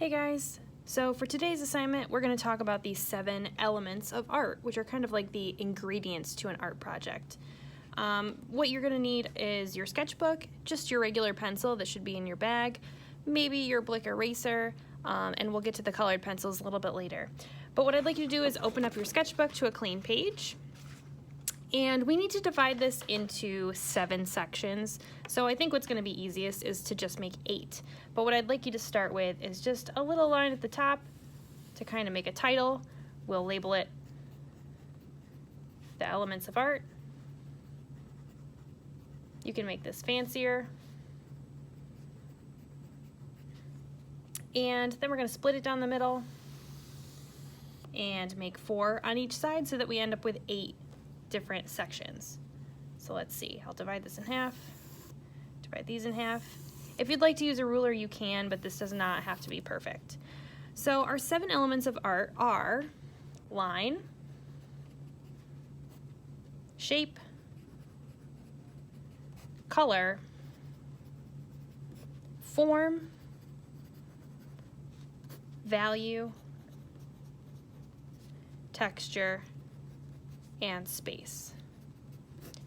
Hey guys! So for today's assignment, we're going to talk about the 7 elements of art, which are kind of like the ingredients to an art project. What you're going to need is your sketchbook, just your regular pencil that should be in your bag, maybe your Blick eraser, and we'll get to the colored pencils a little bit later. But what I'd like you to do is open up your sketchbook to a clean page. And we need to divide this into 7 sections. So I think what's going to be easiest is to just make 8. But what I'd like you to start with is just a little line at the top to kind of make a title. We'll label it The Elements of Art. You can make this fancier. And then we're going to split it down the middle and make 4 on each side so that we end up with 8 different sections. So let's see, I'll divide this in half, divide these in half. If you'd like to use a ruler, you can, but this does not have to be perfect. So our 7 elements of art are line, shape, color, form, value, texture, and space.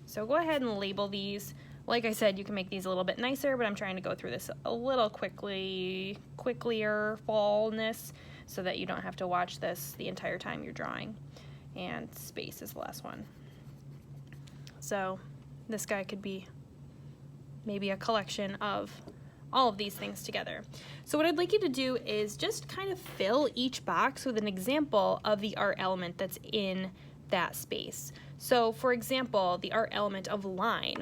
So go ahead and label these. Like I said, you can make these a little bit nicer, but I'm trying to go through this a little quicklier fallness so that you don't have to watch this the entire time you're drawing. And space is the last one. So this guy could be maybe a collection of all of these things together. So what I'd like you to do is just kind of fill each box with an example of the art element that's in that space. So for example, the art element of line,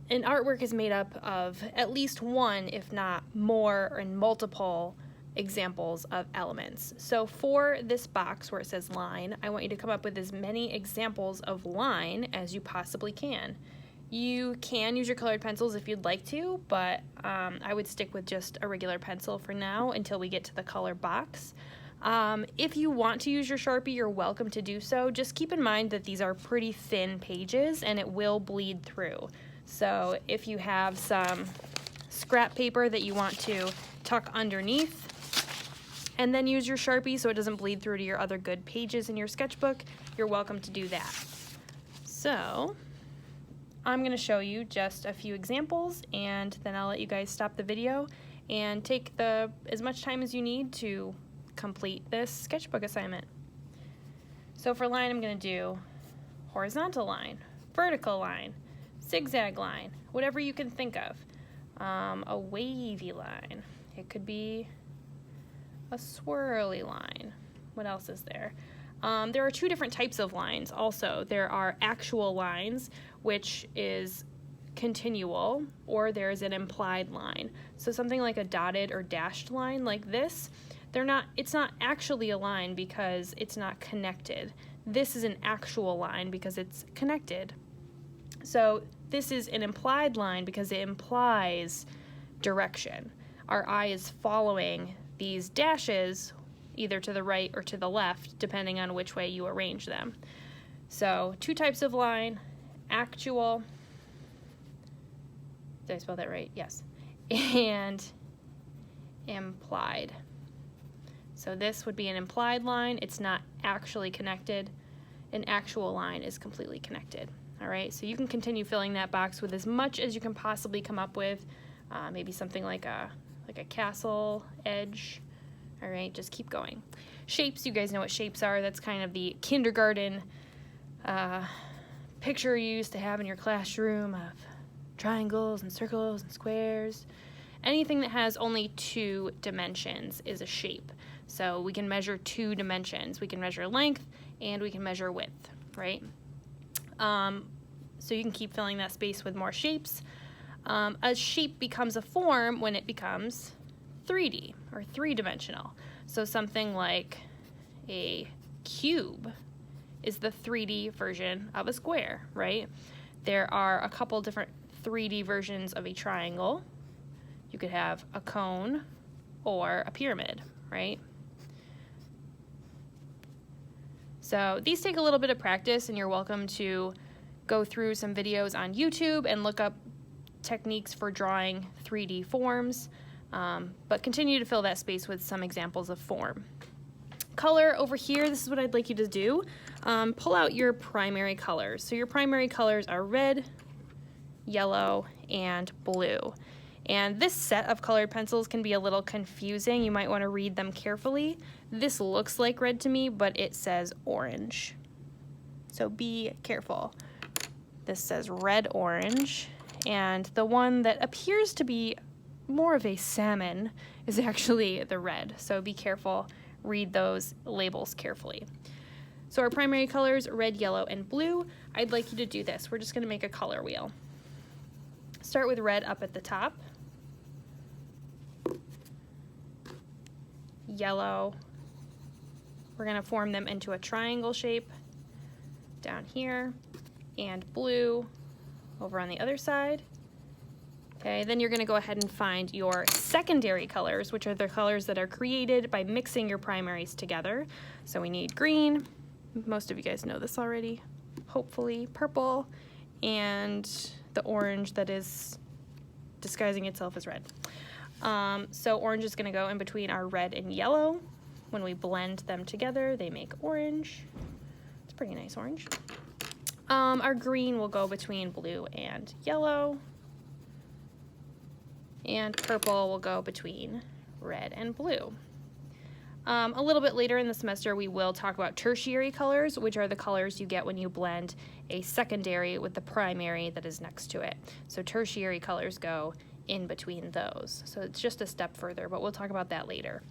an artwork is made up of at least one, if not more, and multiple examples of elements. So for this box where it says line, I want you to come up with as many examples of line as you possibly can. You can use your colored pencils if you'd like to, but I would stick with just a regular pencil for now until we get to the color box. If you want to use your Sharpie, you're welcome to do so. Just keep in mind that these are pretty thin pages and it will bleed through. So if you have some scrap paper that you want to tuck underneath and then use your Sharpie so it doesn't bleed through to your other good pages in your sketchbook, you're welcome to do that. So I'm going to show you just a few examples and then I'll let you guys stop the video and take as much time as you need to complete this sketchbook assignment. So for line, I'm going to do horizontal line, vertical line, zigzag line, whatever you can think of. A wavy line. It could be a swirly line. What else is there? There are 2 different types of lines also. There are actual lines, which is continual, or there's an implied line. So something like a dotted or dashed line like this, it's not actually a line because it's not connected. This is an actual line because it's connected. So this is an implied line because it implies direction. Our eye is following these dashes either to the right or to the left, depending on which way you arrange them. So 2 types of line, actual, did I spell that right? Yes. And implied. So this would be an implied line. It's not actually connected. An actual line is completely connected. All right, so you can continue filling that box with as much as you can possibly come up with. Maybe something like a castle edge. All right, just keep going. Shapes, you guys know what shapes are. That's kind of the kindergarten picture you used to have in your classroom of triangles and circles and squares. Anything that has only 2 dimensions is a shape. So we can measure 2 dimensions. We can measure length and we can measure width, right? So you can keep filling that space with more shapes. A shape becomes a form when it becomes 3D or 3-dimensional. So something like a cube is the 3D version of a square, right? There are a couple different 3D versions of a triangle. You could have a cone or a pyramid, right? So these take a little bit of practice and you're welcome to go through some videos on YouTube and look up techniques for drawing 3D forms. but continue to fill that space with some examples of form. Color over here, this is what I'd like you to do. Pull out your primary colors. So your primary colors are red, yellow, and blue. And this set of colored pencils can be a little confusing. You might want to read them carefully. This looks like red to me, but it says orange. So be careful. This says red, orange, and the one that appears to be more of a salmon is actually the red. So be careful, read those labels carefully. So our primary colors, red, yellow, and blue. I'd like you to do this. We're just gonna make a color wheel. Start with red up at the top. Yellow. We're gonna form them into a triangle shape down here, and blue over on the other side. Okay, then you're gonna go ahead and find your secondary colors, which are the colors that are created by mixing your primaries together. So we need green, most of you guys know this already, hopefully purple, and the orange that is disguising itself as red. So orange is gonna go in between our red and yellow. When we blend them together, they make orange. It's pretty nice orange. Our green will go between blue and yellow. And purple will go between red and blue. A little bit later in the semester, we will talk about tertiary colors, which are the colors you get when you blend a secondary with the primary that is next to it. So tertiary colors go in between those. So it's just a step further, but we'll talk about that later.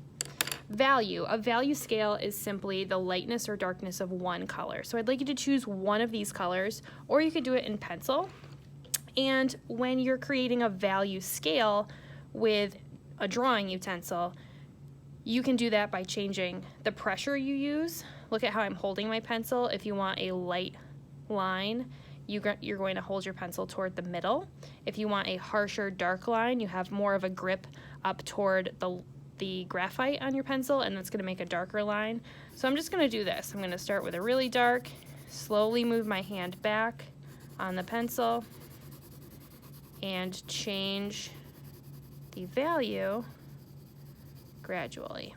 Value. A value scale is simply the lightness or darkness of one color. So I'd like you to choose one of these colors, or you could do it in pencil. And when you're creating a value scale with a drawing utensil, you can do that by changing the pressure you use. Look at how I'm holding my pencil. If you want a light line, you're going to hold your pencil toward the middle. If you want a harsher, dark line, you have more of a grip up toward the graphite on your pencil, and that's going to make a darker line. So I'm just going to do this. I'm going to start with a really dark, slowly move my hand back on the pencil, and change the value gradually.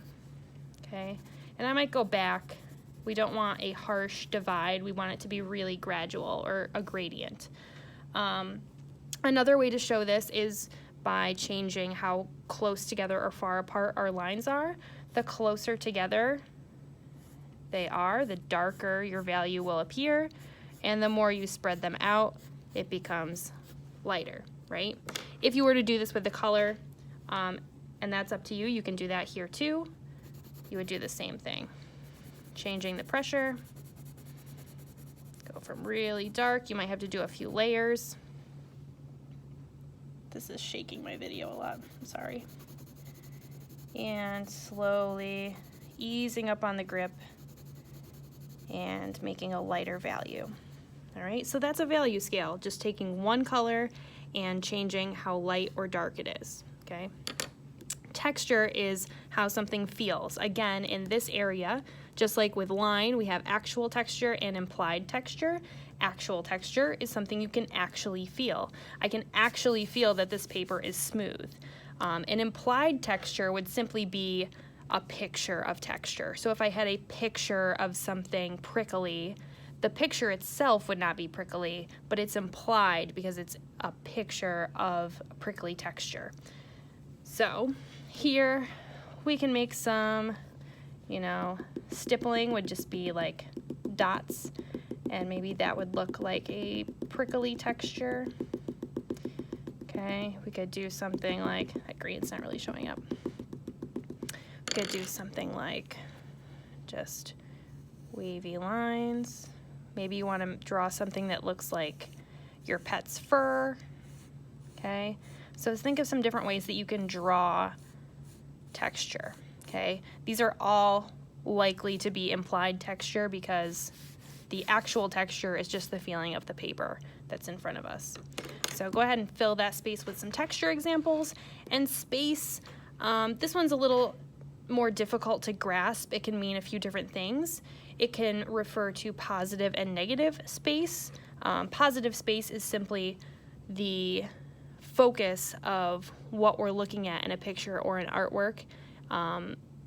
Okay, and I might go back. We don't want a harsh divide. We want it to be really gradual, or a gradient. Another way to show this is by changing how close together or far apart our lines are. The closer together they are, the darker your value will appear, and the more you spread them out, it becomes lighter, right? If you were to do this with the color, and that's up to you, you can do that here too, you would do the same thing. Changing the pressure, go from really dark, you might have to do a few layers. This is shaking my video a lot, I'm sorry. And slowly easing up on the grip and making a lighter value. All right, so that's a value scale, just taking one color and changing how light or dark it is, okay? Texture is how something feels. Again, in this area, just like with line, we have actual texture and implied texture. Actual texture is something you can actually feel. I can actually feel that this paper is smooth. An implied texture would simply be a picture of texture. So if I had a picture of something prickly, the picture itself would not be prickly, but it's implied because it's a picture of prickly texture. So here we can make some, stippling would just be like dots, and maybe that would look like a prickly texture. Okay, we could do something like, that green's not really showing up. We could do something like just wavy lines. Maybe you want to draw something that looks like your pet's fur. Okay, so think of some different ways that you can draw texture. Okay, these are all likely to be implied texture because the actual texture is just the feeling of the paper that's in front of us. So go ahead and fill that space with some texture examples. And space, this one's a little more difficult to grasp. It can mean a few different things. It can refer to positive and negative space. Positive space is simply the focus of what we're looking at in a picture or an artwork.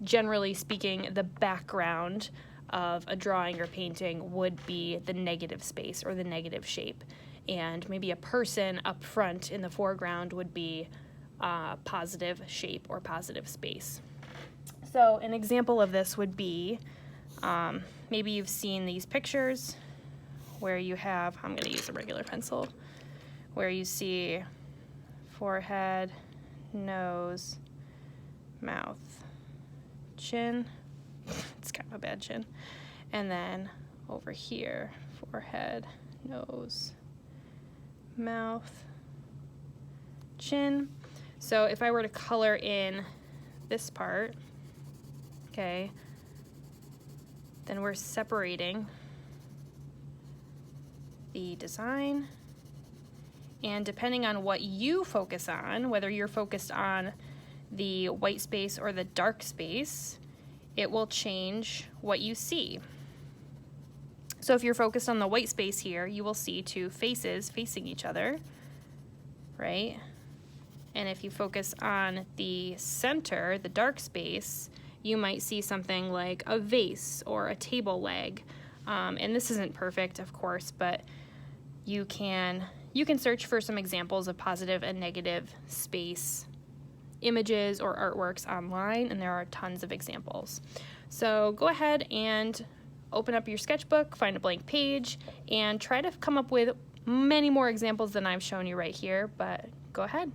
Generally speaking, the background of a drawing or painting would be the negative space or the negative shape. And maybe a person up front in the foreground would be positive shape or positive space. So an example of this would be, maybe you've seen these pictures where you have, I'm going to use a regular pencil, where you see forehead, nose, mouth, chin, it's kind of a bad chin, and then over here, forehead, nose, mouth, chin. So if I were to color in this part, okay, then we're separating the design, and depending on what you focus on, whether you're focused on the white space or the dark space, it will change what you see. So if you're focused on the white space here, you will see two faces facing each other, right? And if you focus on the center, the dark space, you might see something like a vase or a table leg. And this isn't perfect, of course, but you can search for some examples of positive and negative space images or artworks online, and there are tons of examples. So go ahead and open up your sketchbook, find a blank page, and try to come up with many more examples than I've shown you right here, but go ahead.